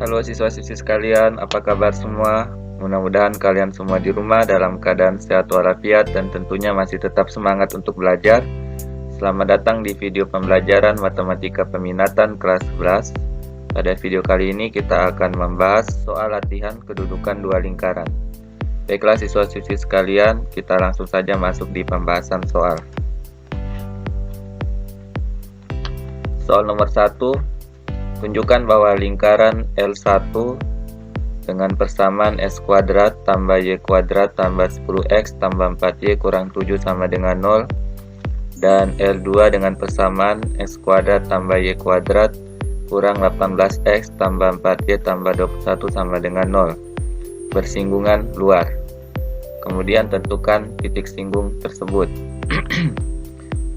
Halo siswa-siswi sekalian, apa kabar semua? Mudah-mudahan kalian semua di rumah dalam keadaan sehat walafiat dan tentunya masih tetap semangat untuk belajar. Selamat datang di video pembelajaran Matematika Peminatan kelas 11. Pada video kali ini kita akan membahas soal latihan kedudukan dua lingkaran. Baiklah siswa-siswi sekalian, kita langsung saja masuk di pembahasan soal. Soal nomor 1. Tunjukkan bahwa lingkaran L1 dengan persamaan S kuadrat tambah Y kuadrat tambah 10X tambah 4Y kurang 7 sama dengan 0, dan L2 dengan persamaan X kuadrat tambah Y kuadrat kurang 18X tambah 4Y tambah 21 sama dengan 0 bersinggungan luar. Kemudian tentukan titik singgung tersebut.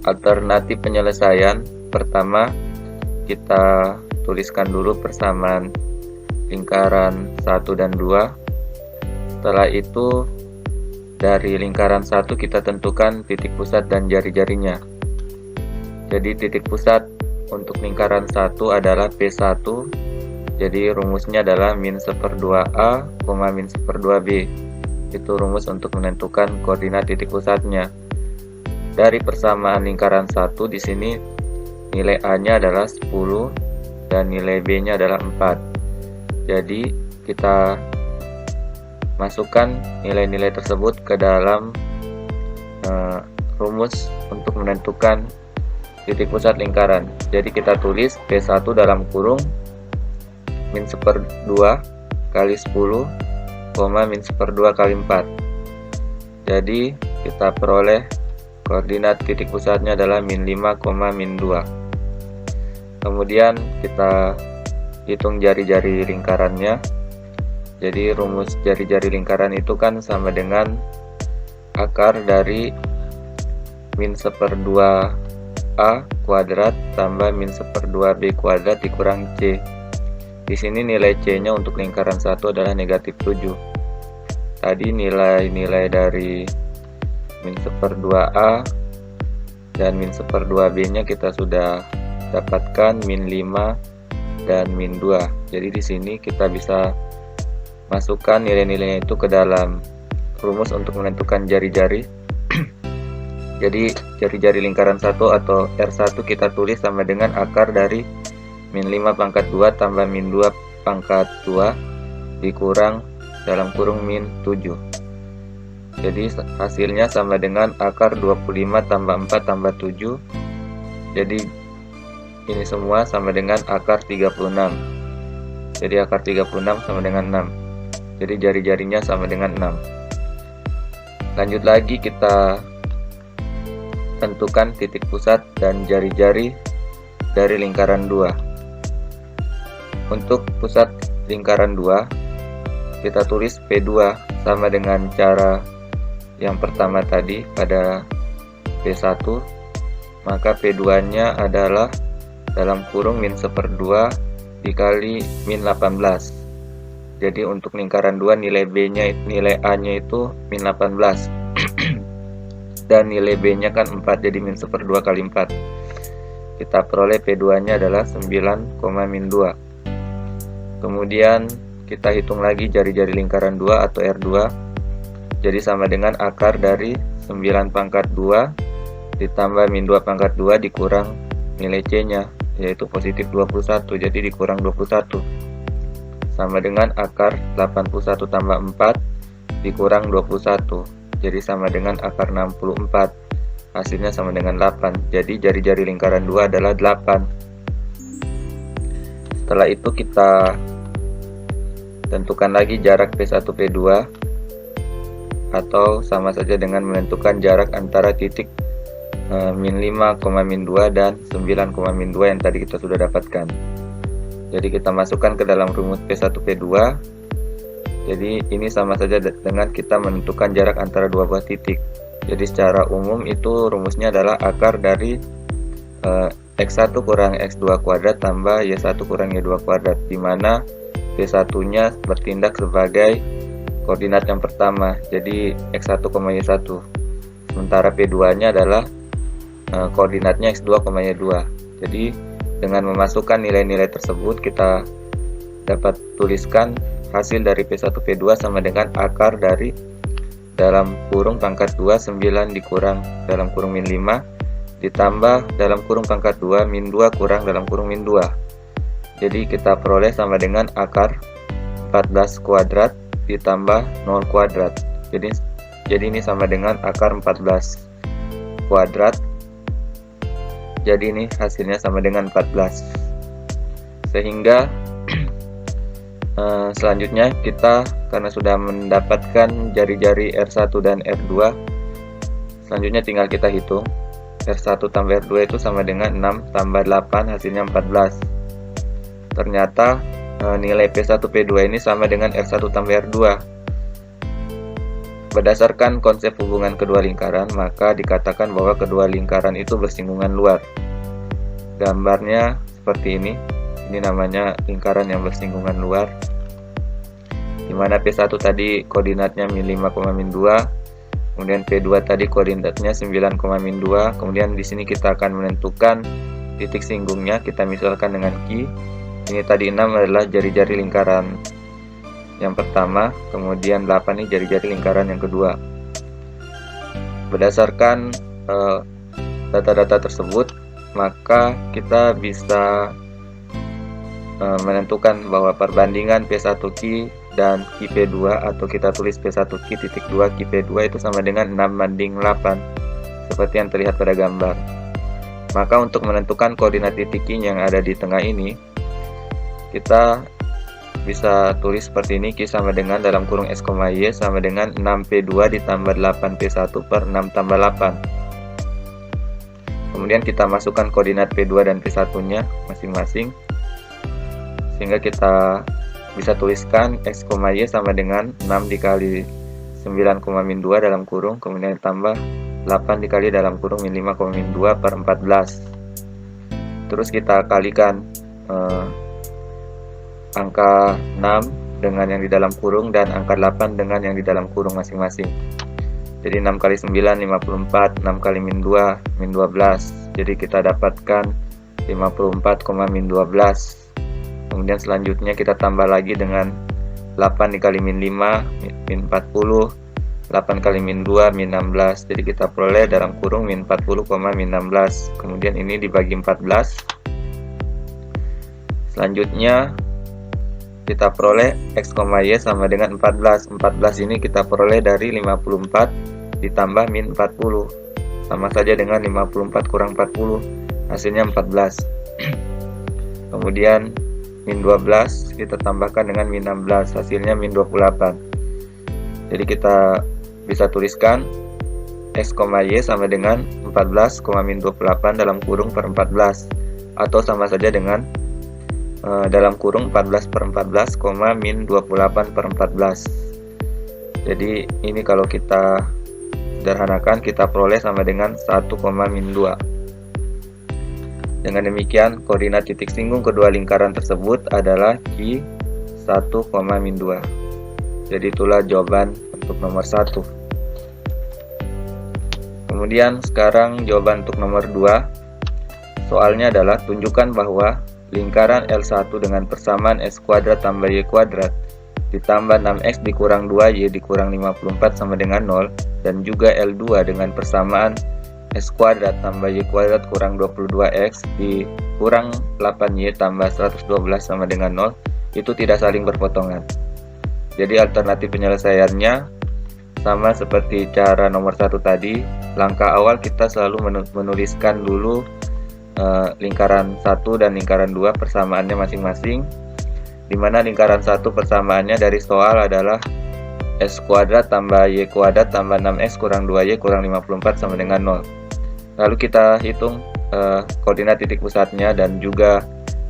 Alternatif penyelesaian pertama, kita tuliskan dulu persamaan lingkaran 1 dan 2. Setelah itu dari lingkaran 1 kita tentukan titik pusat dan jari-jarinya. Jadi titik pusat untuk lingkaran 1 adalah P1. Jadi rumusnya adalah min 1/2A, min 1/2B. Itu rumus untuk menentukan koordinat titik pusatnya. Dari persamaan lingkaran 1 di sini nilai A-nya adalah 10 dan nilai B-nya adalah 4. Jadi kita masukkan nilai-nilai tersebut ke dalam rumus untuk menentukan titik pusat lingkaran. Jadi kita tulis P1 dalam kurung min 1/2 kali 10, min 1/2 kali 4. Jadi kita peroleh koordinat titik pusatnya adalah min 5, min 2. Kemudian kita hitung jari-jari lingkarannya. Jadi rumus jari-jari lingkaran itu kan sama dengan akar dari min 1/2A kuadrat tambah min 1/2B kuadrat dikurang C. Di sini nilai C-nya untuk lingkaran 1 adalah negatif 7. Tadi nilai-nilai dari min 1/2A dan min 1/2B-nya kita sudah dapatkan min 5 dan min 2. Jadi di sini kita bisa masukkan nilai-nilainya itu ke dalam rumus untuk menentukan jari-jari. Jadi jari-jari lingkaran 1 atau R1 kita tulis sama dengan akar dari min 5 pangkat 2 tambah min 2 pangkat 2 dikurang dalam kurung min 7. Jadi hasilnya sama dengan akar 25 tambah 4 tambah 7. Jadi ini semua sama dengan akar 36. Jadi akar 36 sama dengan 6. Jadi jari-jarinya sama dengan 6. Lanjut lagi kita tentukan titik pusat dan jari-jari dari lingkaran 2. Untuk pusat lingkaran 2, kita tulis P2 sama dengan cara yang pertama tadi pada P1. Maka P2-nya adalah dalam kurung min 1/2 dikali min 18. Jadi untuk lingkaran 2 nilai B-nya, nilai A-nya itu min 18. Dan nilai B-nya kan 4, jadi min 1/2 kali 4. Kita peroleh P2-nya adalah 9, min 2. Kemudian kita hitung lagi jari-jari lingkaran 2 atau R2. Jadi sama dengan akar dari 9 pangkat 2 ditambah min 2 pangkat 2 dikurang nilai C-nya, yaitu positif 21, jadi dikurang 21. Sama dengan akar 81 tambah 4 dikurang 21, jadi sama dengan akar 64. Hasilnya sama dengan 8. Jadi jari-jari lingkaran 2 adalah 8. Setelah itu kita tentukan lagi jarak P1 P2, atau sama saja dengan menentukan jarak antara titik min 5, min 2 dan 9, min 2 yang tadi kita sudah dapatkan. Jadi kita masukkan ke dalam rumus P1 P2. Jadi ini sama saja dengan kita menentukan jarak antara dua buah titik. Jadi secara umum itu rumusnya adalah akar dari X1 kurang X2 kuadrat tambah Y1 kurang Y2 kuadrat, di mana P1 nya bertindak sebagai koordinat yang pertama, jadi X1, Y1. Sementara P2 nya adalah koordinatnya X2, Y2. Jadi dengan memasukkan nilai-nilai tersebut kita dapat tuliskan hasil dari P1 P2 sama dengan akar dari dalam kurung pangkat 2 9 dikurang dalam kurung min 5 ditambah dalam kurung pangkat 2 min 2 kurang dalam kurung min 2. Jadi kita peroleh sama dengan akar 14 kuadrat ditambah 0 kuadrat. Jadi ini sama dengan akar 14 kuadrat. Jadi ini hasilnya sama dengan 14. Sehingga selanjutnya kita karena sudah mendapatkan jari-jari R1 dan R2, selanjutnya tinggal kita hitung. R1 tambah R2 itu sama dengan 6 tambah 8, hasilnya 14. Ternyata nilai P1 P2 ini sama dengan R1 tambah R2. Berdasarkan konsep hubungan kedua lingkaran, maka dikatakan bahwa kedua lingkaran itu bersinggungan luar. Gambarnya seperti ini. Ini namanya lingkaran yang bersinggungan luar, di mana P1 tadi koordinatnya min 5, min 2, kemudian P2 tadi koordinatnya 9, min 2. Kemudian di sini kita akan menentukan titik singgungnya, kita misalkan dengan Q. Ini tadi 6 adalah jari-jari lingkaran yang pertama, kemudian 8 ini jari-jari lingkaran yang kedua. Berdasarkan data-data tersebut, maka kita bisa menentukan bahwa perbandingan P1Q dan Q-P2, atau kita tulis P1Q titik 2 Q-P2 itu sama dengan 6:8, seperti yang terlihat pada gambar. Maka untuk menentukan koordinat titik Q yang ada di tengah ini, kita bisa tulis seperti ini. Q sama dengan dalam kurung S, Y sama dengan 6P2 ditambah 8P1 per 6 tambah 8. Kemudian kita masukkan koordinat P2 dan P1 nya masing-masing, sehingga kita bisa tuliskan X, Y sama dengan 6 dikali 9, min 2 dalam kurung, kemudian tambah 8 dikali dalam kurung min 5, min 2 per 14. Terus kita kalikan angka 6 dengan yang di dalam kurung dan angka 8 dengan yang di dalam kurung masing-masing. Jadi 6 kali 9 54, 6 kali min 2 min 12. Jadi kita dapatkan 54, min 12. Kemudian selanjutnya kita tambah lagi dengan 8 dikali min 5 min 40, 8 kali min 2 min 16. Jadi kita peroleh dalam kurung min 40, min 16. Kemudian ini dibagi 14. Selanjutnya kita peroleh X, Y sama dengan 14. 14 ini kita peroleh dari 54 ditambah min 40. Sama saja dengan 54 kurang 40, hasilnya 14. Kemudian min 12 kita tambahkan dengan min 16, hasilnya min 28. Jadi kita bisa tuliskan X, Y sama dengan 14, min 28 dalam kurung per 14, atau sama saja dengan dalam kurung 14 per 14, min 28 per 14. Jadi ini kalau kita sederhanakan, kita peroleh sama dengan 1, min 2. Dengan demikian, koordinat titik singgung kedua lingkaran tersebut adalah Q 1, min 2. Jadi itulah jawaban untuk nomor 1. Kemudian sekarang jawaban untuk nomor 2. Soalnya adalah tunjukkan bahwa lingkaran L1 dengan persamaan S kuadrat tambah Y kuadrat ditambah 6X dikurang 2Y dikurang 54 sama dengan 0, dan juga L2 dengan persamaan S kuadrat tambah Y kuadrat kurang 22X dikurang 8Y tambah 112 sama dengan 0 itu tidak saling berpotongan. Jadi alternatif penyelesaiannya sama seperti cara nomor 1 tadi. Langkah awal kita selalu menuliskan dulu lingkaran 1 dan lingkaran 2 persamaannya masing-masing, dimana lingkaran 1 persamaannya dari soal adalah S kuadrat tambah Y kuadrat tambah 6X kurang 2Y kurang 54 sama dengan 0. Lalu kita hitung koordinat titik pusatnya dan juga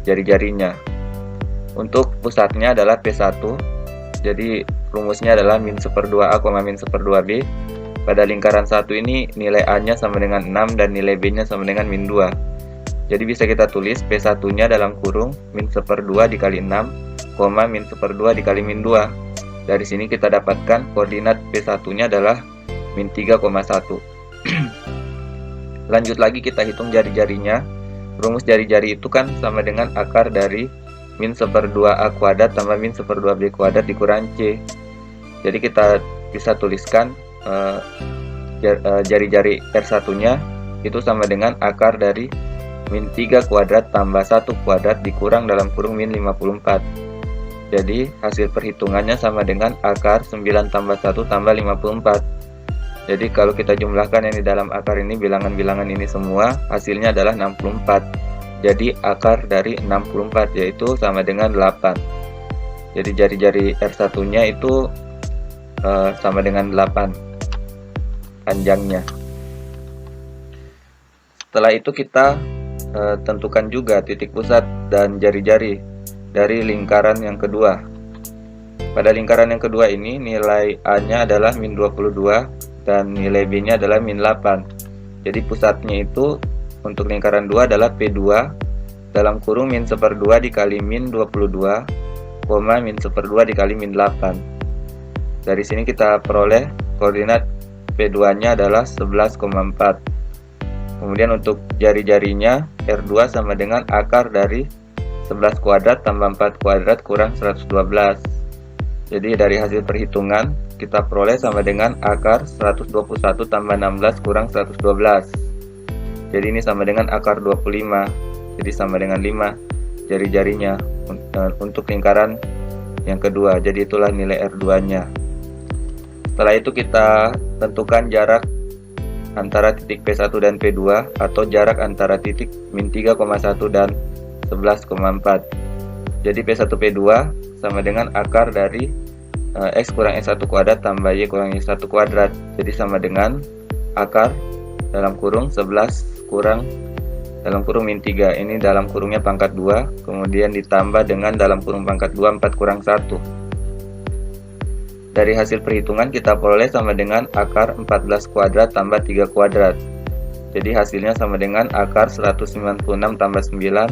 jari-jarinya. Untuk pusatnya adalah P1, jadi rumusnya adalah min 1/2A, min 1/2B. Pada lingkaran 1 ini nilai A-nya sama dengan 6 dan nilai B-nya sama dengan min 2. Jadi bisa kita tulis P1-nya dalam kurung min 1/2 dikali 6, min 1/2 dikali min 2. Dari sini kita dapatkan koordinat P1-nya adalah min 3,1. Lanjut lagi kita hitung jari-jarinya. Rumus jari-jari itu kan sama dengan akar dari min 1/2A kuadrat tambah min 1/2B kuadrat dikurang C. Jadi kita bisa tuliskan jari-jari R1-nya itu sama dengan akar dari min 3 kuadrat tambah 1 kuadrat dikurang dalam kurung min 54. Jadi hasil perhitungannya sama dengan akar 9 tambah 1 tambah 54. Jadi kalau kita jumlahkan yang di dalam akar ini, bilangan-bilangan ini semua, hasilnya adalah 64. Jadi akar dari 64 yaitu sama dengan 8. Jadi jari-jari R1-nya itu sama dengan 8 panjangnya. Setelah itu kita tentukan juga titik pusat dan jari-jari dari lingkaran yang kedua. Pada lingkaran yang kedua ini nilai A-nya adalah min 22 dan nilai B-nya adalah min 8. Jadi pusatnya itu untuk lingkaran 2 adalah P2 dalam kurung min 1/2 dikali min 22, min 1/2 dikali min 8. Dari sini kita peroleh koordinat P2-nya adalah 11,4. Kemudian untuk jari-jarinya R2 sama dengan akar dari 11 kuadrat tambah 4 kuadrat kurang 112. Jadi dari hasil perhitungan kita peroleh sama dengan akar 121 tambah 16 kurang 112. Jadi ini sama dengan akar 25. Jadi sama dengan 5 jari-jarinya untuk lingkaran yang kedua. Jadi itulah nilai R2-nya. Setelah itu kita tentukan jarak antara titik P1 dan P2 atau jarak antara titik min 3,1 dan 11,4. Jadi P1 P2 sama dengan akar dari X kurang X1 kuadrat tambah Y kurang Y1 kuadrat. Jadi sama dengan akar dalam kurung 11 kurang dalam kurung min 3. Ini dalam kurungnya pangkat 2, kemudian ditambah dengan dalam kurung pangkat 2 4 kurang 1. Dari hasil perhitungan kita peroleh sama dengan akar 14 kuadrat tambah 3 kuadrat. Jadi hasilnya sama dengan akar 196 tambah 9.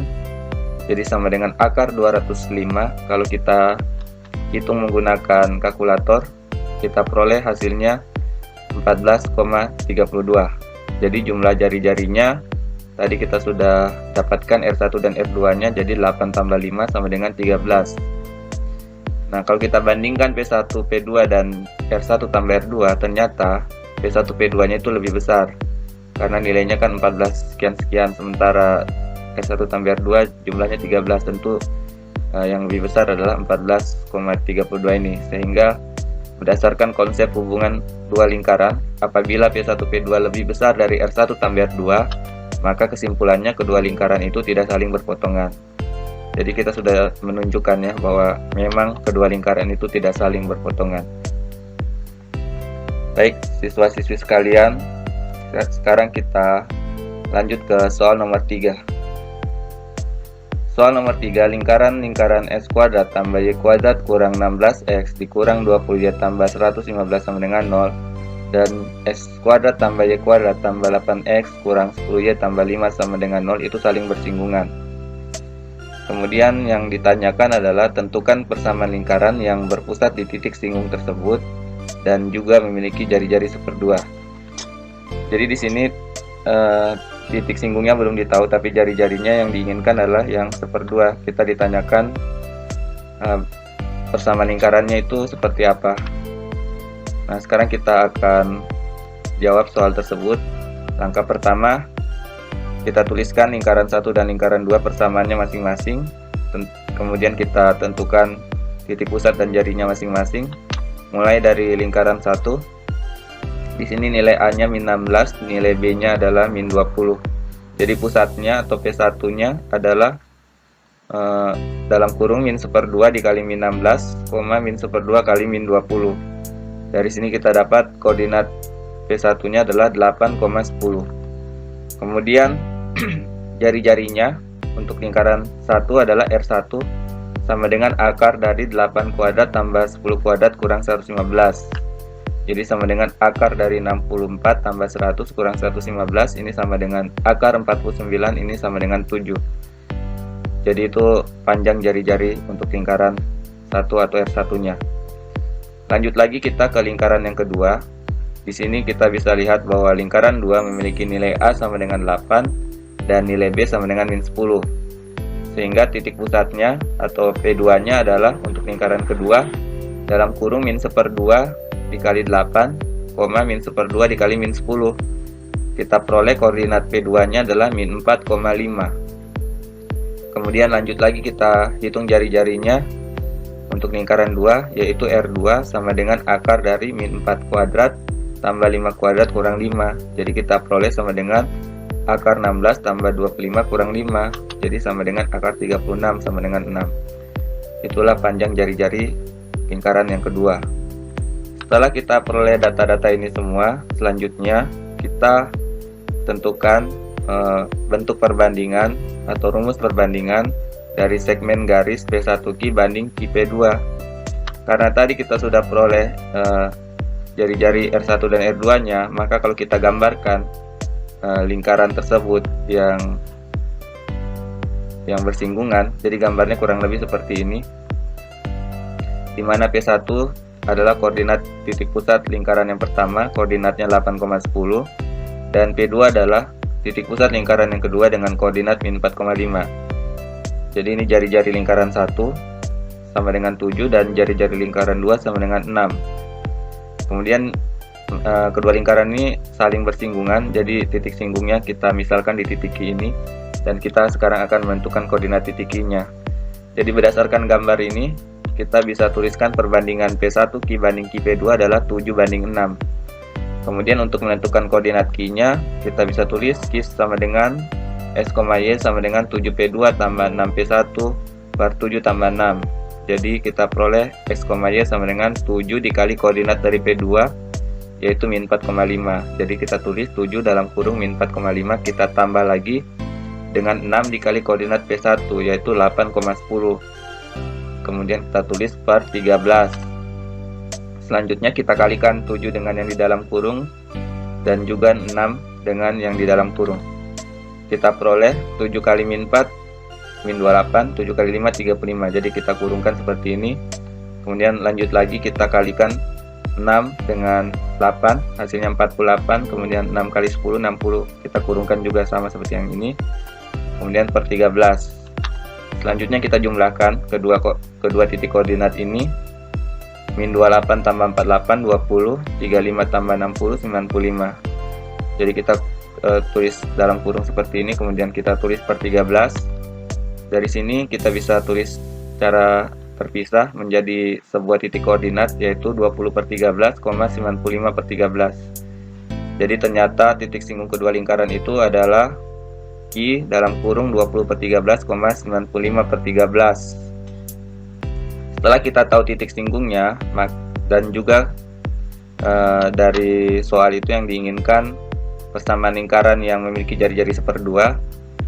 Jadi sama dengan akar 205. Kalau kita hitung menggunakan kalkulator, kita peroleh hasilnya 14,32. Jadi jumlah jari-jarinya tadi kita sudah dapatkan R1 dan R2-nya, jadi 8 tambah 5 sama dengan 13. Nah, kalau kita bandingkan P1 P2 dan R1 tambah R2, ternyata P1 P2-nya itu lebih besar karena nilainya kan 14 sekian-sekian, sementara R1 tambah R2 jumlahnya 13. Tentu yang lebih besar adalah 14,32 ini, sehingga berdasarkan konsep hubungan dua lingkaran, apabila P1 P2 lebih besar dari R1 tambah R2, maka kesimpulannya kedua lingkaran itu tidak saling berpotongan. Jadi kita sudah menunjukkan ya bahwa memang kedua lingkaran itu tidak saling berpotongan. Baik, siswa-siswi sekalian, sekarang kita lanjut ke soal nomor 3. Soal nomor 3, lingkaran X kuadrat tambah Y kuadrat kurang 16X dikurang 20Y tambah 115 sama dengan 0, dan X kuadrat tambah Y kuadrat tambah 8X kurang 10Y tambah 5 sama dengan 0 itu saling bersinggungan. Kemudian yang ditanyakan adalah tentukan persamaan lingkaran yang berpusat di titik singgung tersebut dan juga memiliki jari-jari 1/2. Jadi di sini titik singgungnya belum ditahu, tapi jari-jarinya yang diinginkan adalah yang 1/2. Kita ditanyakan persamaan lingkarannya itu seperti apa. Nah, sekarang kita akan jawab soal tersebut. Langkah pertama, kita tuliskan lingkaran 1 dan lingkaran 2 persamaannya masing-masing. Kemudian kita tentukan titik pusat dan jarinya masing-masing. Mulai dari lingkaran 1. Di sini nilai A-nya min 16, nilai B-nya adalah min 20. Jadi pusatnya atau P1-nya adalah dalam kurung min 1/2 dikali min 16, min 1/2 kali min 20. Dari sini kita dapat koordinat P1-nya adalah 8,10. Kemudian jari-jarinya untuk lingkaran 1 adalah R1 sama dengan akar dari 8 kuadrat tambah 10 kuadrat kurang 115. Jadi sama dengan akar dari 64 tambah 100 kurang 115, ini sama dengan akar 49, ini sama dengan 7. Jadi itu panjang jari-jari untuk lingkaran 1 atau R1-nya. Lanjut lagi kita ke lingkaran yang kedua. Di sini kita bisa lihat bahwa lingkaran 2 memiliki nilai A sama dengan 8 dan nilai B sama dengan min 10. Sehingga titik pusatnya atau P2-nya adalah untuk lingkaran kedua dalam kurung min 1/2 dikali 8, min 1/2 dikali min 10. Kita peroleh koordinat P2-nya adalah min 4,5. Kemudian lanjut lagi kita hitung jari-jarinya untuk lingkaran 2, yaitu R2 sama dengan akar dari min 4 kuadrat tambah 5 kuadrat kurang 5. Jadi kita peroleh sama dengan akar 16 tambah 25 kurang 5. Jadi sama dengan akar 36 sama dengan 6. Itulah panjang jari-jari lingkaran yang kedua. Setelah kita peroleh data-data ini semua, selanjutnya kita tentukan bentuk perbandingan atau rumus perbandingan dari segmen garis P1Q banding Q-P2. Karena tadi kita sudah peroleh jari-jari R1 dan R2-nya, maka kalau kita gambarkan lingkaran tersebut yang bersinggungan, jadi gambarnya kurang lebih seperti ini, di mana P1 adalah koordinat titik pusat lingkaran yang pertama, koordinatnya 8,10, dan P2 adalah titik pusat lingkaran yang kedua dengan koordinat min 4,5. Jadi ini jari-jari lingkaran 1 sama dengan 7 dan jari-jari lingkaran 2 sama dengan 6. Kemudian kedua lingkaran ini saling bersinggungan, jadi titik singgungnya kita misalkan di titik Q ini, dan kita sekarang akan menentukan koordinat titik Q-nya. Jadi berdasarkan gambar ini, kita bisa tuliskan perbandingan P1 Q banding Q-P2 adalah 7:6. Kemudian untuk menentukan koordinat Q-nya, kita bisa tulis Q sama dengan S, Y sama dengan 7P2 tambah 6P1 per 7 tambah 6. Jadi kita peroleh X, Y sama dengan 7 dikali koordinat dari P2, yaitu min 4,5. Jadi kita tulis 7 dalam kurung min 4,5, kita tambah lagi dengan 6 dikali koordinat P1, yaitu 8,10. Kemudian kita tulis per 13. Selanjutnya kita kalikan 7 dengan yang di dalam kurung dan juga 6 dengan yang di dalam kurung. Kita peroleh 7 kali min 4 min 28, 7 kali 5 35. Jadi kita kurungkan seperti ini. Kemudian lanjut lagi kita kalikan 6 dengan 8, hasilnya 48. Kemudian 6 kali 10 60. Kita kurungkan juga sama seperti yang ini. Kemudian per 13. Selanjutnya kita jumlahkan kedua titik koordinat ini. Min 28 tambah 48 20, 35 tambah 60 95. Jadi kita tulis dalam kurung seperti ini, kemudian kita tulis per 13. Dari sini kita bisa tulis secara terpisah menjadi sebuah titik koordinat, yaitu 20 per 13, 95 per 13. Jadi ternyata titik singgung kedua lingkaran itu adalah Q dalam kurung 20 per 13, 95 per 13. Setelah kita tahu titik singgungnya dan juga dari soal itu yang diinginkan persamaan lingkaran yang memiliki jari-jari 1/2,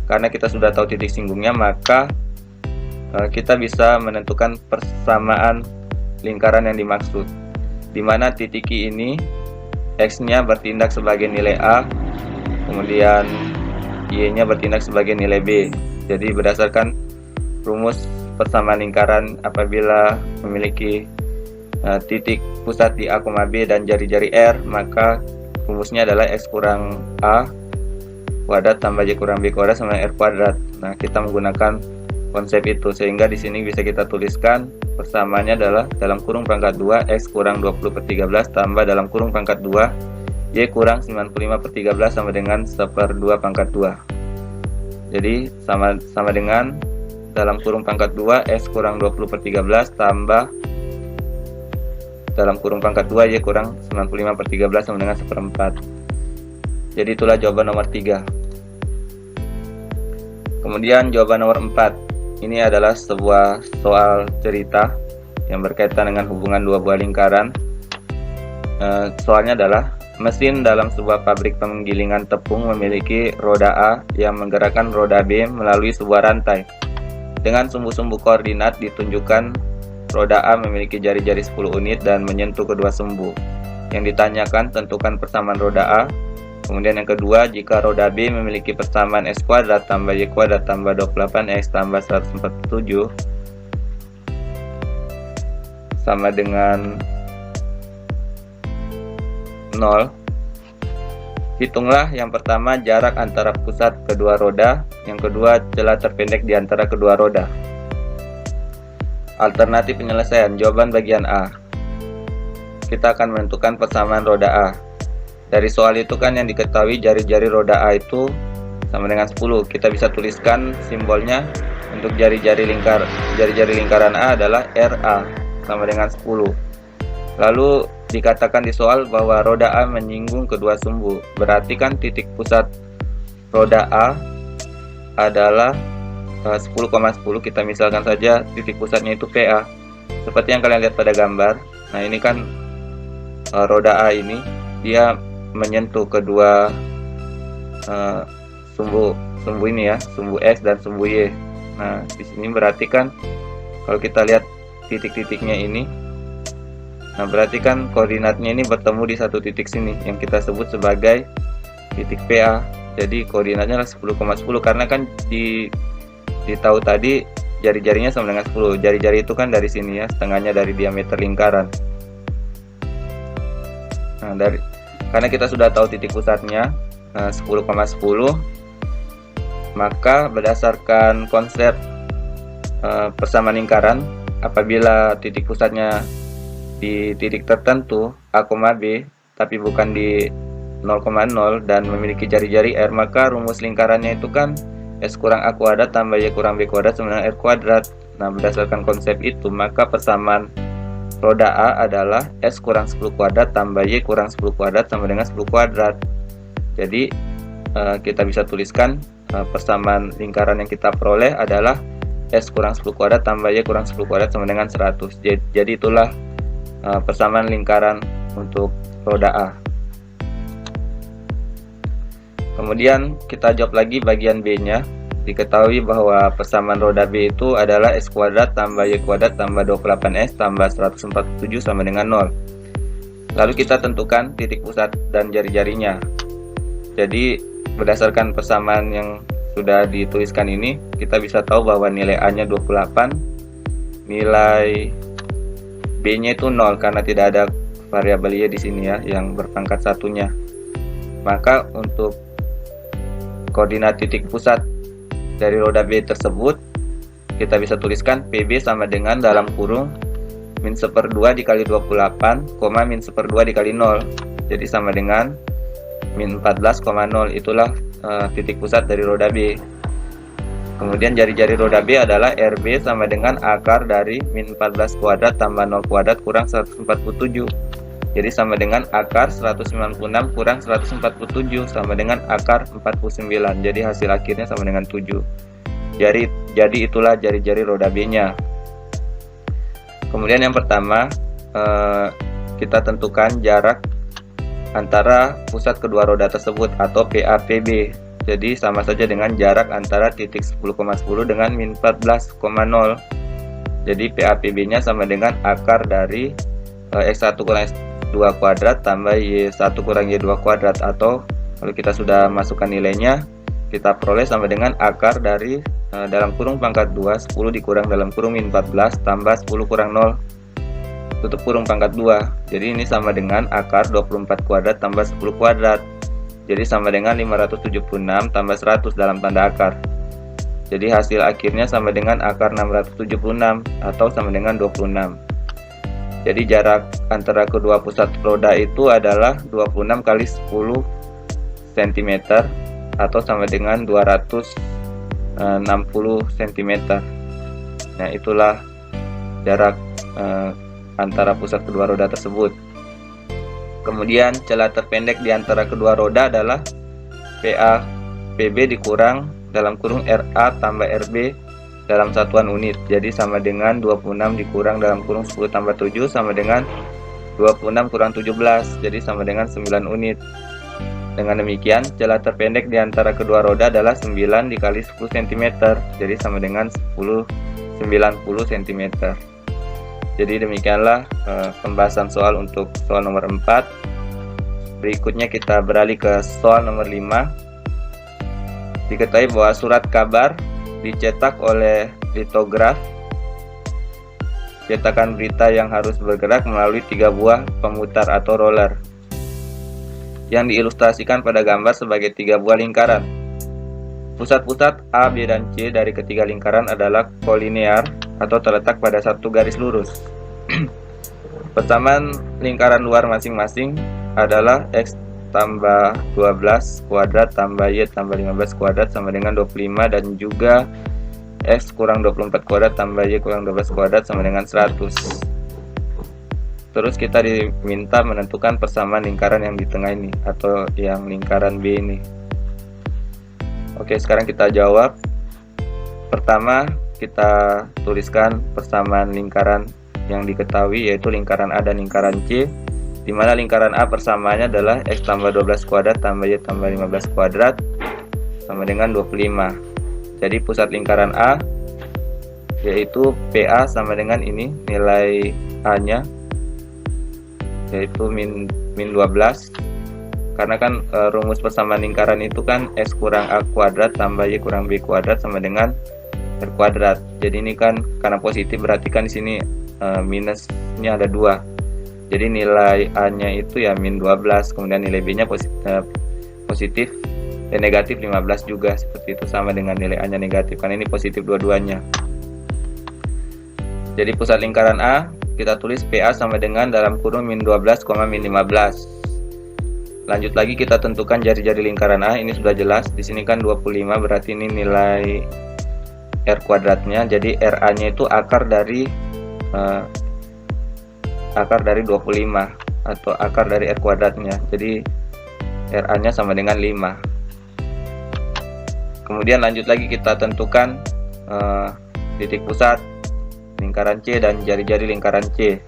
karena kita sudah tahu titik singgungnya, maka kita bisa menentukan persamaan lingkaran yang dimaksud, di mana titik Q ini X-nya bertindak sebagai nilai A, kemudian Y-nya bertindak sebagai nilai B. Jadi berdasarkan rumus persamaan lingkaran, apabila memiliki titik pusat di A, B dan jari-jari R, maka rumusnya adalah X kurang A kuadrat tambah Y kurang B kuadrat sama R kuadrat. Nah, kita menggunakan konsep itu, sehingga di sini bisa kita tuliskan persamaannya adalah dalam kurung pangkat 2 X kurang 20 per 13 tambah dalam kurung pangkat 2 Y kurang 95 per 13 sama dengan 1/2 pangkat 2. Jadi sama dengan dalam kurung pangkat 2 S kurang 20 per 13 tambah dalam kurung pangkat 2 Y kurang 95 per 13 sama dengan 1/4. Jadi itulah jawaban nomor 3. Kemudian jawaban nomor 4. Ini adalah sebuah soal cerita yang berkaitan dengan hubungan dua buah lingkaran. Soalnya adalah Mesin dalam sebuah pabrik penggilingan tepung memiliki roda A yang menggerakkan roda B melalui sebuah rantai. Dengan sumbu-sumbu koordinat ditunjukkan, roda A memiliki jari-jari 10 unit dan menyentuh kedua sumbu. Yang ditanyakan, tentukan persamaan roda A. Kemudian yang kedua, jika roda B memiliki persamaan X kuadrat tambah Y kuadrat tambah 28X tambah 147 sama dengan 0. Hitunglah yang pertama jarak antara pusat kedua roda, yang kedua celah terpendek di antara kedua roda. Alternatif penyelesaian, jawaban bagian A. Kita akan menentukan persamaan roda A. Dari soal itu kan yang diketahui jari-jari roda A itu sama dengan 10. Kita bisa tuliskan simbolnya untuk jari-jari lingkaran A adalah RA sama dengan 10. Lalu dikatakan di soal bahwa roda A menyinggung kedua sumbu. Berarti kan titik pusat roda A adalah 10,10. Kita misalkan saja titik pusatnya itu PA. Seperti yang kalian lihat pada gambar. Nah, ini kan roda A ini dia menyentuh kedua sumbu ini ya, sumbu X dan sumbu Y. Nah, di sini berarti kan kalau kita lihat titik-titiknya ini, nah berarti kan koordinatnya ini bertemu di satu titik sini yang kita sebut sebagai titik PA. Jadi koordinatnya adalah 10,10 karena kan ditahu tadi jari-jarinya sama dengan 10. Jari-jari itu kan dari sini ya, setengahnya dari diameter lingkaran. Nah, karena kita sudah tahu titik pusatnya 10,10, maka berdasarkan konsep persamaan lingkaran, apabila titik pusatnya di titik tertentu A, B, tapi bukan di 0,0 dan memiliki jari-jari R, maka rumus lingkarannya itu kan S kurang A kuadrat tambah Y kurang B kuadrat sama dengan R kuadrat. Nah, berdasarkan konsep itu, maka persamaan roda A adalah S kurang 10 kuadrat tambah Y kurang 10 kuadrat sama dengan 10 kuadrat. Jadi kita bisa tuliskan persamaan lingkaran yang kita peroleh adalah S kurang 10 kuadrat tambah Y kurang 10 kuadrat sama dengan 100. Jadi itulah persamaan lingkaran untuk roda A. Kemudian kita jawab lagi bagian B-nya. Diketahui bahwa persamaan roda B itu adalah X kuadrat tambah Y kuadrat tambah 28X tambah 147 sama dengan 0. Lalu kita tentukan titik pusat dan jari-jarinya. Jadi berdasarkan persamaan yang sudah dituliskan ini, kita bisa tahu bahwa nilai A-nya 28, nilai B-nya itu 0 karena tidak ada variabel Y di sini ya, yang berpangkat satunya. Maka untuk koordinat titik pusat dari roda B tersebut, kita bisa tuliskan PB sama dengan dalam kurung min 1/2 dikali 28, min 1/2 dikali 0. Jadi sama dengan min 14,0. Itulah titik pusat dari roda B. Kemudian jari-jari roda B adalah RB sama dengan akar dari min 14 kuadrat tambah 0 kuadrat kurang 147. Jadi sama dengan akar 196 kurang 147 sama dengan akar 49. Jadi hasil akhirnya sama dengan 7. Jadi itulah jari-jari roda B-nya. Kemudian yang pertama, kita tentukan jarak antara pusat kedua roda tersebut atau PA/PB. Jadi sama saja dengan jarak antara titik 10,10 dengan min 14,0. Jadi PA/PB-nya sama dengan akar dari X1 kurang X2 kuadrat tambah Y1 kurang Y2 kuadrat, atau kalau kita sudah masukkan nilainya, kita peroleh sama dengan akar dari dalam kurung pangkat 2 10 dikurang dalam kurung min 14 tambah 10 kurang 0 tutup kurung pangkat 2. Jadi ini sama dengan akar 24 kuadrat tambah 10 kuadrat. Jadi sama dengan 576 tambah 100 dalam tanda akar. Jadi hasil akhirnya sama dengan akar 676 atau sama dengan 26. Jadi jarak antara kedua pusat roda itu adalah 26 kali 10 cm atau sama dengan 260 cm. Nah, itulah jarak antara pusat kedua roda tersebut. Kemudian celah terpendek di antara kedua roda adalah PA PB dikurang dalam kurung RA tambah RB dalam satuan unit. Jadi sama dengan 26 dikurang dalam kurung 10 tambah 7 sama dengan 26 kurang 17, jadi sama dengan 9 unit. Dengan demikian, celah terpendek di antara kedua roda adalah 9 dikali 10 cm, jadi sama dengan 90 cm. Jadi demikianlah pembahasan soal untuk soal nomor 4. Berikutnya kita beralih ke soal nomor 5. Diketahui bahwa surat kabar dicetak oleh litograf cetakan berita yang harus bergerak melalui 3 buah pemutar atau roller yang diilustrasikan pada gambar sebagai 3 buah lingkaran. Pusat-pusat A, B, dan C dari ketiga lingkaran adalah kolinear atau terletak pada satu garis lurus. Persamaan lingkaran luar masing-masing adalah X tambah 12 kuadrat tambah Y tambah 15 kuadrat sama dengan 25, dan juga X kurang 24 kuadrat tambah Y kurang 12 kuadrat sama dengan 100. Terus kita diminta menentukan persamaan lingkaran yang di tengah ini, atau yang lingkaran B ini. Oke, sekarang kita jawab. Pertama, kita tuliskan persamaan lingkaran yang diketahui, yaitu lingkaran A dan lingkaran C, di mana lingkaran A persamaannya adalah X tambah 12 kuadrat tambah Y tambah 15 kuadrat sama dengan 25. Jadi pusat lingkaran A yaitu PA sama dengan ini, nilai A-nya yaitu min 12, karena kan rumus persamaan lingkaran itu kan X kurang A kuadrat tambah Y kurang B kuadrat sama dengan R kuadrat. Jadi ini kan karena positif, berarti kan di sini minusnya ada 2. Jadi nilai A-nya itu ya min 12, kemudian nilai B-nya positif dan negatif 15 juga, seperti itu, sama dengan nilai A nya negatif karena ini positif dua-duanya. Jadi pusat lingkaran A kita tulis PA sama dengan dalam kurung min 12, min 15. Lanjut lagi kita tentukan jari-jari lingkaran A. Ini sudah jelas, di sini kan 25, berarti ini nilai R kuadratnya. Jadi RA nya itu akar dari 25 atau akar dari R kuadratnya. Jadi RA nya sama dengan 5. Kemudian lanjut lagi kita tentukan titik pusat lingkaran C dan jari-jari lingkaran C.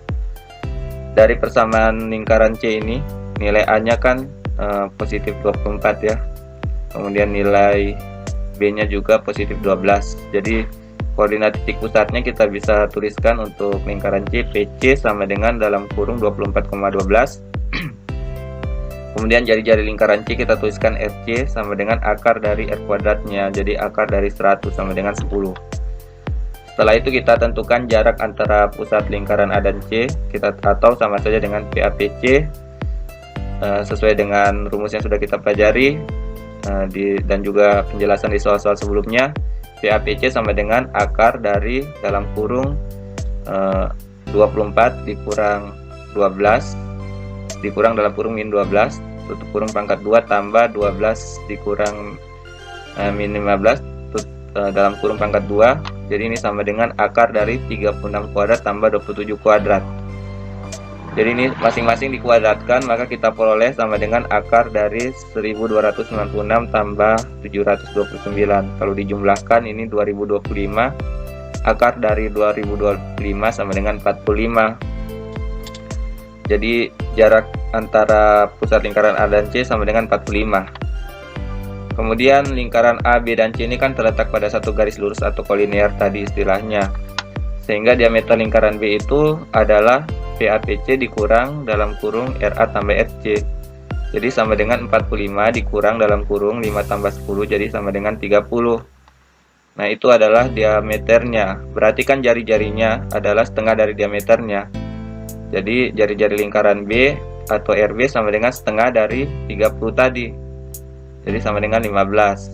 Dari persamaan lingkaran C ini, nilai A-nya kan positif 24 ya. Kemudian nilai B-nya juga positif 12. Jadi koordinat titik pusatnya kita bisa tuliskan untuk lingkaran C, PC sama dengan dalam kurung 24,12. Kemudian jari-jari lingkaran C kita tuliskan FC sama dengan akar dari R kuadratnya, jadi akar dari 100 sama dengan 10. Setelah itu kita tentukan jarak antara pusat lingkaran A dan C, kita atau sama saja dengan PAPC, sesuai dengan rumus yang sudah kita pelajari dan juga penjelasan di soal-soal sebelumnya. PAPC sama dengan akar dari dalam kurung 24 dikurang 12 dikurang dalam kurung min 12 tutup kurung pangkat 2 tambah 12 dikurang min 15 dalam kurung pangkat 2. Jadi ini sama dengan akar dari 36 kuadrat tambah 27 kuadrat. Jadi ini masing-masing dikuadratkan, maka kita peroleh sama dengan akar dari 1296 tambah 729. Kalau dijumlahkan ini 2025, akar dari 2025 sama dengan 45. Jadi jarak antara pusat lingkaran A dan C sama dengan 45. Kemudian lingkaran A, B, dan C ini kan terletak pada satu garis lurus atau kolinear tadi istilahnya. Sehingga diameter lingkaran B itu adalah PAPC dikurang dalam kurung RA tambah FC. Jadi sama dengan 45 dikurang dalam kurung 5 tambah 10, jadi sama dengan 30. Nah itu adalah diameternya. Berarti kan jari-jarinya adalah setengah dari diameternya. Jadi jari-jari lingkaran B atau RB sama dengan setengah dari 30 tadi. Jadi sama dengan 15.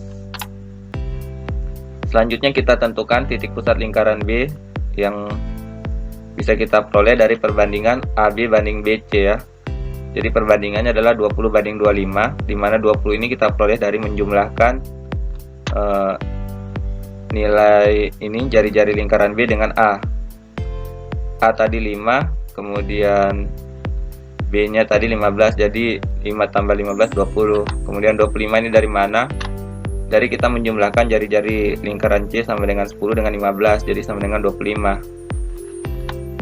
Selanjutnya kita tentukan titik pusat lingkaran B yang bisa kita peroleh dari perbandingan AB banding BC ya. Jadi perbandingannya adalah 20 banding 25, di mana 20 ini kita peroleh dari menjumlahkan nilai ini jari-jari lingkaran B dengan A. A tadi 5, kemudian B nya tadi 15, jadi 5 tambah 15 20. Kemudian 25 ini dari mana? Dari kita menjumlahkan jari-jari lingkaran C sama dengan 10 dengan 15, jadi sama dengan 25.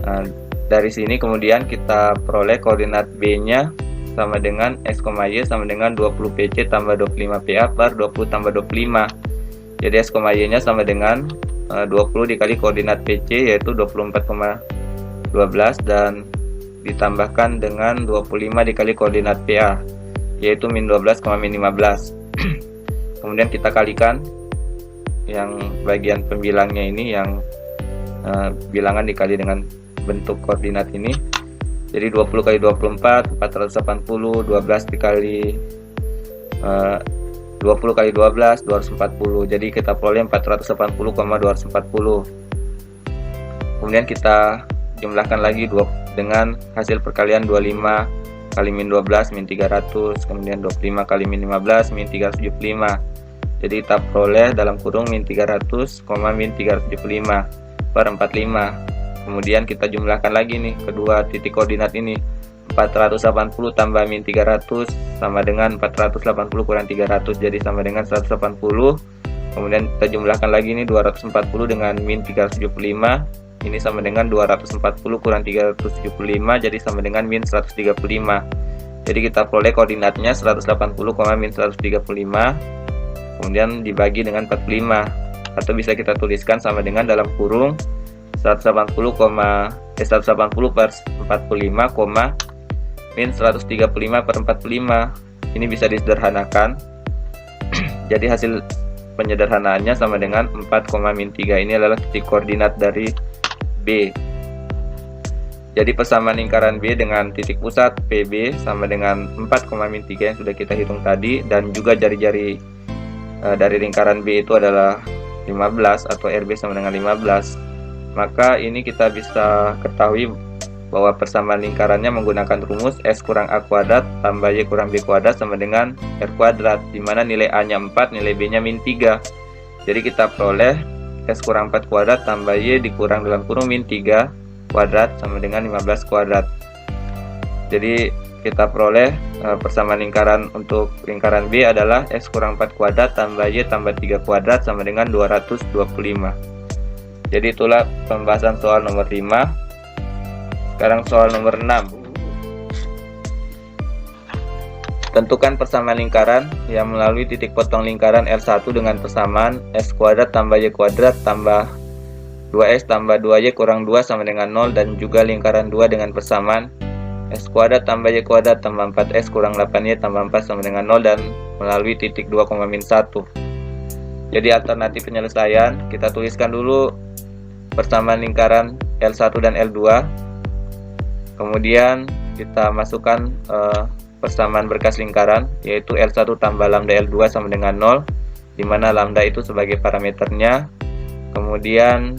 Nah, Dari sini kemudian kita peroleh koordinat B-nya sama dengan X, Y sama dengan 20 PC tambah 25 PA per 20 tambah 25. Jadi X, Y-nya sama dengan 20 dikali koordinat PC yaitu 24,12 dan ditambahkan dengan 25 dikali koordinat PA yaitu min 12, min 15. Kemudian kita kalikan yang bagian pembilangnya ini, yang bilangan dikali dengan bentuk koordinat ini. Jadi 20 kali 24 480, 12 dikali 20 kali 12 240. Jadi kita peroleh 480,240. Kemudian kita jumlahkan lagi dengan hasil perkalian 25 kali min 12 min 300, kemudian 25 kali min 15 min 375. Jadi kita peroleh dalam kurung min 300, min 375 per 45. Kemudian kita jumlahkan lagi nih kedua titik koordinat ini. 480 tambah min 300 sama dengan 480 kurang 300, jadi sama dengan 180. Kemudian kita jumlahkan lagi nih 240 dengan min 375. Ini sama dengan 240 kurang 375, jadi sama dengan min 135. Jadi kita peroleh koordinatnya 180, min 135. Kemudian dibagi dengan 45, atau bisa kita tuliskan sama dengan dalam kurung 180 per 45, min 135 per 45. Ini bisa disederhanakan. Jadi hasil penyederhanaannya sama dengan 4, min 3. Ini adalah titik koordinat dari B. Jadi persamaan lingkaran B dengan titik pusat PB sama dengan 4, min 3 yang sudah kita hitung tadi, dan juga jari-jari dari lingkaran B itu adalah 15 atau RB sama dengan 15. Maka ini kita bisa ketahui bahwa persamaan lingkarannya menggunakan rumus S kurang A kuadrat tambah Y kurang B kuadrat sama dengan R kuadrat, dimana nilai A nya 4, nilai B nya min 3. Jadi kita peroleh S kurang 4 kuadrat tambah Y dikurang dalam kurung min 3 kuadrat sama dengan 15 kuadrat. Jadi kita peroleh persamaan lingkaran untuk lingkaran B adalah X kurang 4 kuadrat tambah Y tambah 3 kuadrat sama dengan 225. Jadi itulah pembahasan soal nomor 5. Sekarang soal nomor 6. Tentukan persamaan lingkaran yang melalui titik potong lingkaran L1 dengan persamaan X kuadrat tambah Y kuadrat tambah 2X tambah 2Y kurang 2 sama dengan 0, dan juga lingkaran 2 dengan persamaan X kuadrat tambah Y kuadrat tambah 4X kurang 8Y tambah 4 sama dengan 0, dan melalui titik 2, min 1. Jadi alternatif penyelesaian, kita tuliskan dulu persamaan lingkaran L1 dan L2. Kemudian kita masukkan persamaan berkas lingkaran, yaitu L1 tambah lambda L2 sama dengan 0, dimana lambda itu sebagai parameternya. Kemudian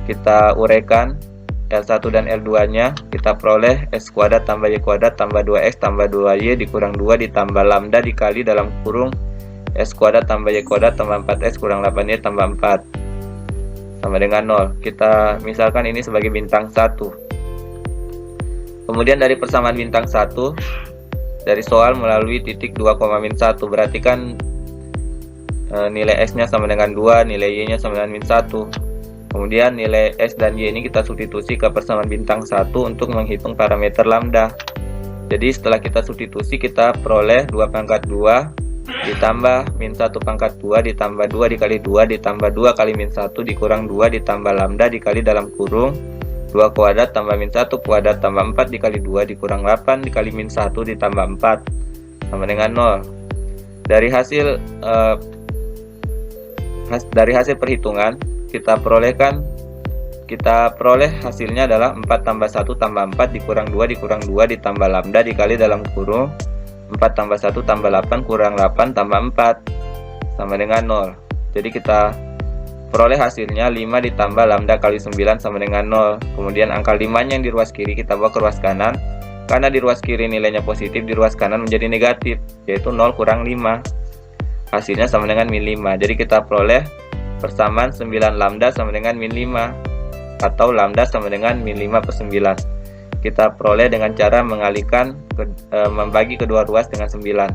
kita uraikan L1 dan L2 nya, kita peroleh X kuadrat tambah Y kuadrat tambah 2X tambah 2Y dikurang 2 ditambah lambda dikali dalam kurung X kuadrat tambah Y kuadrat tambah 4X kurang 8Y tambah 4 sama dengan 0. Kita misalkan ini sebagai bintang 1. Kemudian dari persamaan bintang 1, dari soal melalui titik 2, min 1, berarti kan nilai X nya sama dengan 2, nilai Y nya sama dengan min 1. Kemudian nilai X dan Y ini kita substitusi ke persamaan bintang 1 untuk menghitung parameter lambda. Jadi setelah kita substitusi, kita peroleh 2 pangkat 2 ditambah min 1 pangkat 2 ditambah 2 dikali 2 ditambah 2 kali min 1 dikurang 2 ditambah lambda dikali dalam kurung 2 kuadrat tambah min 1 kuadrat tambah 4 dikali 2 dikurang 8 dikali min 1 ditambah 4 sama dengan 0. Dari hasil perhitungan kita peroleh hasilnya adalah 4 tambah 1 tambah 4 dikurang 2 ditambah lambda dikali dalam kurung 4 tambah 1 tambah 8 kurang 8 tambah 4 sama dengan 0. Jadi kita peroleh hasilnya 5 ditambah lambda kali 9 sama dengan 0. Kemudian angka 5 nya yang di ruas kiri kita bawa ke ruas kanan. Karena di ruas kiri nilainya positif, di ruas kanan menjadi negatif, yaitu 0 kurang 5. Hasilnya sama dengan min 5. Jadi kita peroleh persamaan 9 lambda sama dengan min 5, atau lambda sama dengan min 5 per 9. Kita peroleh dengan cara mengalihkan membagi kedua ruas dengan 9.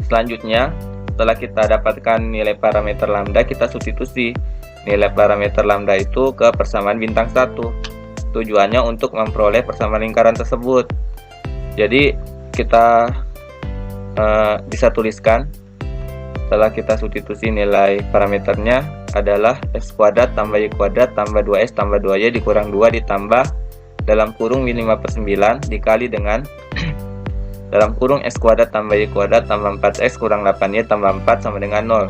Selanjutnya, setelah kita dapatkan nilai parameter lambda, kita substitusi nilai parameter lambda itu ke persamaan bintang 1. Tujuannya untuk memperoleh persamaan lingkaran tersebut. Jadi kita bisa tuliskan, setelah kita substitusi nilai parameternya adalah x kuadrat tambah y kuadrat tambah 2x tambah 2y dikurang 2 ditambah dalam kurung min 5/9 dikali dengan dalam kurung x kuadrat tambah y kuadrat tambah 4x kurang 8y tambah 4 sama dengan 0.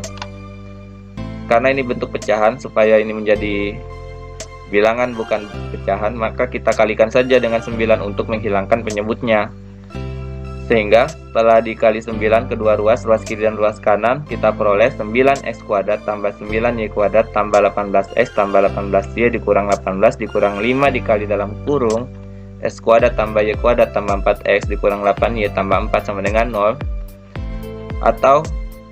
Karena ini bentuk pecahan, supaya ini menjadi bilangan bukan pecahan, maka kita kalikan saja dengan 9 untuk menghilangkan penyebutnya. Sehingga setelah dikali 9 kedua ruas kiri dan ruas kanan, kita peroleh 9x kuadrat tambah 9y kuadrat tambah 18x tambah 18y dikurang 18 dikurang 5 dikali dalam kurung x kuadrat tambah y kuadrat tambah 4x dikurang 8y tambah 4 sama dengan 0. Atau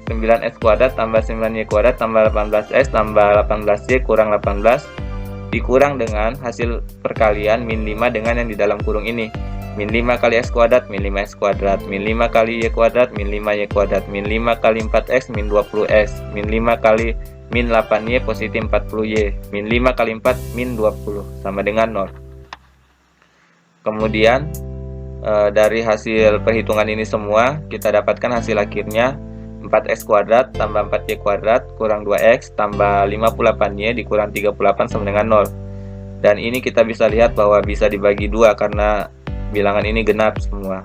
9x kuadrat tambah 9y kuadrat tambah 18x tambah 18y kurang 18 dikurang dengan hasil perkalian min 5 dengan yang di dalam kurung ini. Min 5 kali x kuadrat, min 5x kuadrat, min 5 kali y kuadrat, min 5y kuadrat, min 5 kali 4x, min 20x, min 5 kali min 8y positif 40y, min 5 kali 4, min 20, sama dengan 0. Kemudian dari hasil perhitungan ini semua, kita dapatkan hasil akhirnya 4x kuadrat tambah 4y kuadrat kurang 2x tambah 58y dikurang 38 sama dengan 0. Dan ini kita bisa lihat bahwa bisa dibagi 2 karena bilangan ini genap semua.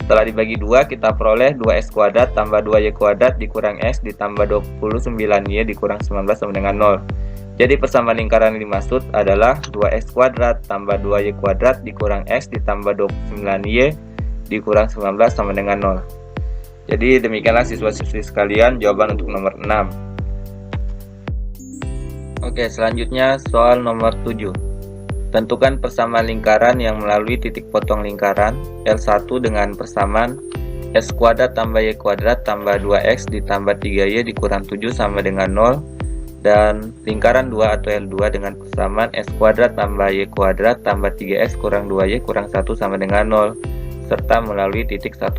Setelah dibagi 2, kita peroleh 2x kuadrat tambah 2y kuadrat dikurang x ditambah 29y dikurang 19 sama dengan 0. Jadi persamaan lingkaran yang dimaksud adalah 2x kuadrat tambah 2y kuadrat dikurang x ditambah 29y dikurang 19 sama dengan 0. Jadi demikianlah siswa-siswi sekalian jawaban untuk nomor 6. Oke, selanjutnya soal nomor 7. Tentukan persamaan lingkaran yang melalui titik potong lingkaran L1 dengan persamaan x kuadrat tambah y kuadrat tambah 2x ditambah 3y dikurang 7 sama dengan 0, dan lingkaran 2 atau L2 dengan persamaan x kuadrat tambah y kuadrat tambah 3x kurang 2y kurang 1 sama dengan 0, serta melalui titik 1,2.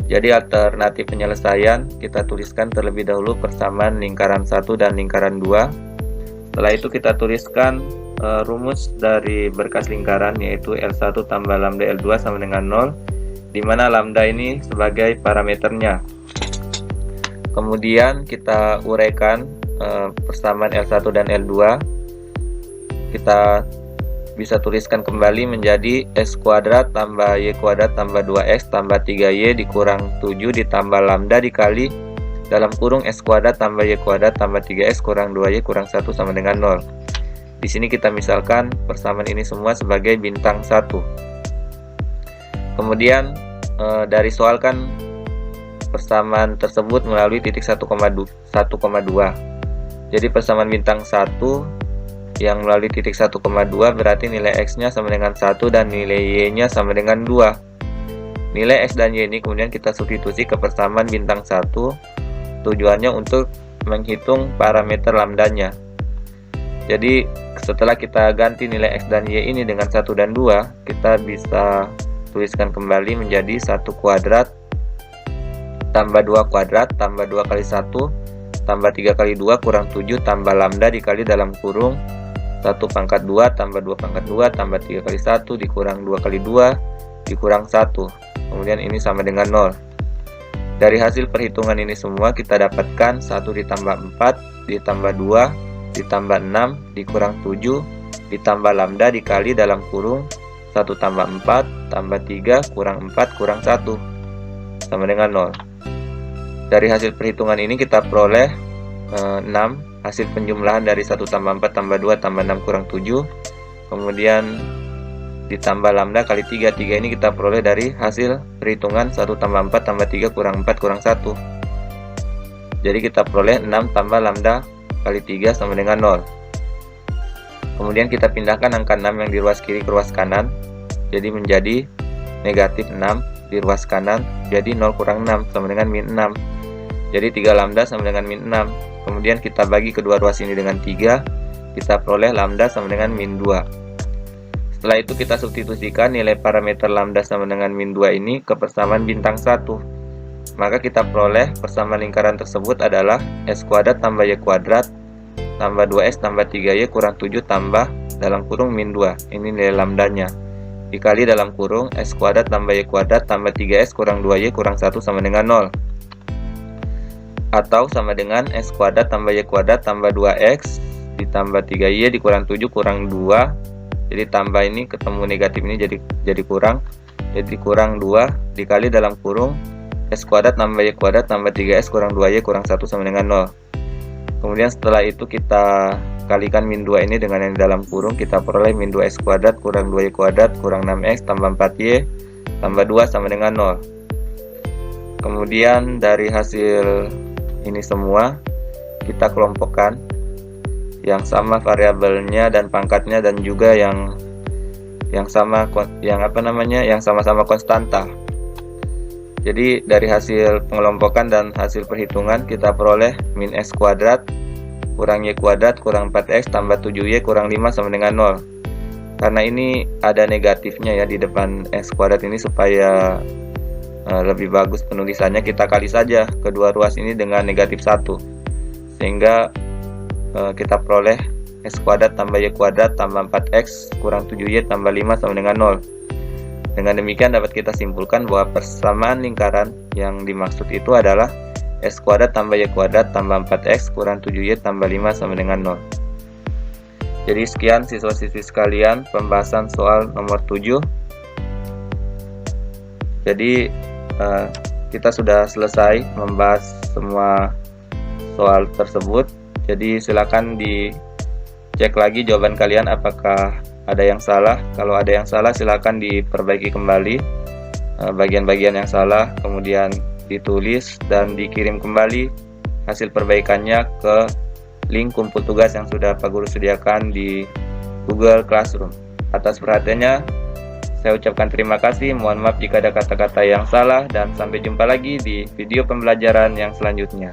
Jadi alternatif penyelesaian kita tuliskan terlebih dahulu persamaan lingkaran 1 dan lingkaran 2. Setelah itu kita tuliskan rumus dari berkas lingkaran, yaitu L1 tambah lambda L2 sama dengan 0, di mana lambda ini sebagai parameternya. Kemudian kita uraikan persamaan L1 dan L2. Kita bisa tuliskan kembali menjadi x kuadrat tambah y kuadrat tambah 2x tambah 3y dikurang 7 ditambah lambda dikali dalam kurung x kuadrat tambah y kuadrat tambah 3x kurang 2y kurang 1 sama dengan 0. Di sini kita misalkan persamaan ini semua sebagai bintang 1. Kemudian dari soal kan persamaan tersebut melalui titik 1,2. Jadi persamaan bintang 1 yang melalui titik 1,2 berarti nilai x-nya sama dengan 1 dan nilai y-nya sama dengan 2. Nilai x dan y ini kemudian kita substitusi ke persamaan bintang 1. Tujuannya untuk menghitung parameter lambdanya. Jadi setelah kita ganti nilai x dan y ini dengan 1 dan 2, kita bisa tuliskan kembali menjadi 1 kuadrat tambah 2 kuadrat tambah 2 kali 1 tambah 3 kali 2 kurang 7 tambah lambda dikali dalam kurung 1 pangkat 2 tambah 2 pangkat 2 tambah 3 kali 1 dikurang 2 kali 2 dikurang 1. Kemudian ini sama dengan 0. Dari hasil perhitungan ini semua kita dapatkan 1 ditambah 4 ditambah 2 ditambah 6 dikurang 7 ditambah lambda dikali dalam kurung 1 tambah 4 tambah 3 kurang 4 kurang 1 sama dengan 0. Dari hasil perhitungan ini kita peroleh 6, hasil penjumlahan dari 1 tambah 4 tambah 2 tambah 6 kurang 7, kemudian ditambah lambda kali 3. 3 ini kita peroleh dari hasil perhitungan 1 tambah 4 tambah 3 kurang 4 kurang 1. Jadi kita peroleh 6 tambah lambda kali 3 sama dengan 0. Kemudian kita pindahkan angka 6 yang di ruas kiri ke ruas kanan, jadi menjadi negatif 6 di ruas kanan, jadi 0 kurang 6 sama dengan min 6. Jadi 3 lambda sama dengan min 6. Kemudian kita bagi kedua ruas ini dengan 3, kita peroleh lambda sama dengan min 2. Setelah itu kita substitusikan nilai parameter lambda sama dengan min 2 ini ke persamaan bintang 1. Maka kita peroleh persamaan lingkaran tersebut adalah x kuadrat tambah y kuadrat tambah 2x tambah 3y kurang 7 tambah dalam kurung min 2. Ini nilai lambdanya. Dikali dalam kurung x kuadrat tambah y kuadrat tambah 3x kurang 2y kurang 1 sama dengan 0. Atau sama dengan x kuadrat tambah y kuadrat tambah 2x ditambah 3y dikurang 7 kurang 2. Jadi tambah ini ketemu negatif ini jadi kurang. Jadi kurang 2 dikali dalam kurung x kuadrat tambah y kuadrat tambah 3x kurang 2y kurang 1 sama dengan 0. Kemudian setelah itu kita kalikan min 2 ini dengan yang di dalam kurung, kita peroleh min 2x kuadrat kurang 2y kuadrat kurang 6x tambah 4y tambah 2 sama dengan 0. Kemudian dari hasil ini semua kita kelompokkan yang sama variabelnya dan pangkatnya dan juga yang sama-sama konstanta. Jadi dari hasil pengelompokan dan hasil perhitungan kita peroleh min x kuadrat kurang y kuadrat kurang 4x tambah 7y kurang 5 sama dengan 0. Karena ini ada negatifnya ya di depan x kuadrat ini, supaya lebih bagus penulisannya kita kali saja kedua ruas ini dengan negatif 1. Sehingga kita peroleh x kuadrat tambah y kuadrat tambah 4x kurang 7y tambah 5 sama dengan 0. Dengan demikian dapat kita simpulkan bahwa persamaan lingkaran yang dimaksud itu adalah x kuadrat tambah y kuadrat tambah 4x kurang 7y tambah 5 sama dengan 0. Jadi sekian siswa-siswi sekalian pembahasan soal nomor 7. Jadi kita sudah selesai membahas semua soal tersebut. Jadi silakan dicek lagi jawaban kalian apakah ada yang salah. Kalau ada yang salah silakan diperbaiki kembali bagian-bagian yang salah, kemudian ditulis dan dikirim kembali hasil perbaikannya ke link kumpul tugas yang sudah Pak Guru sediakan di Google Classroom. Atas perhatiannya saya ucapkan terima kasih, mohon maaf jika ada kata-kata yang salah, dan sampai jumpa lagi di video pembelajaran yang selanjutnya.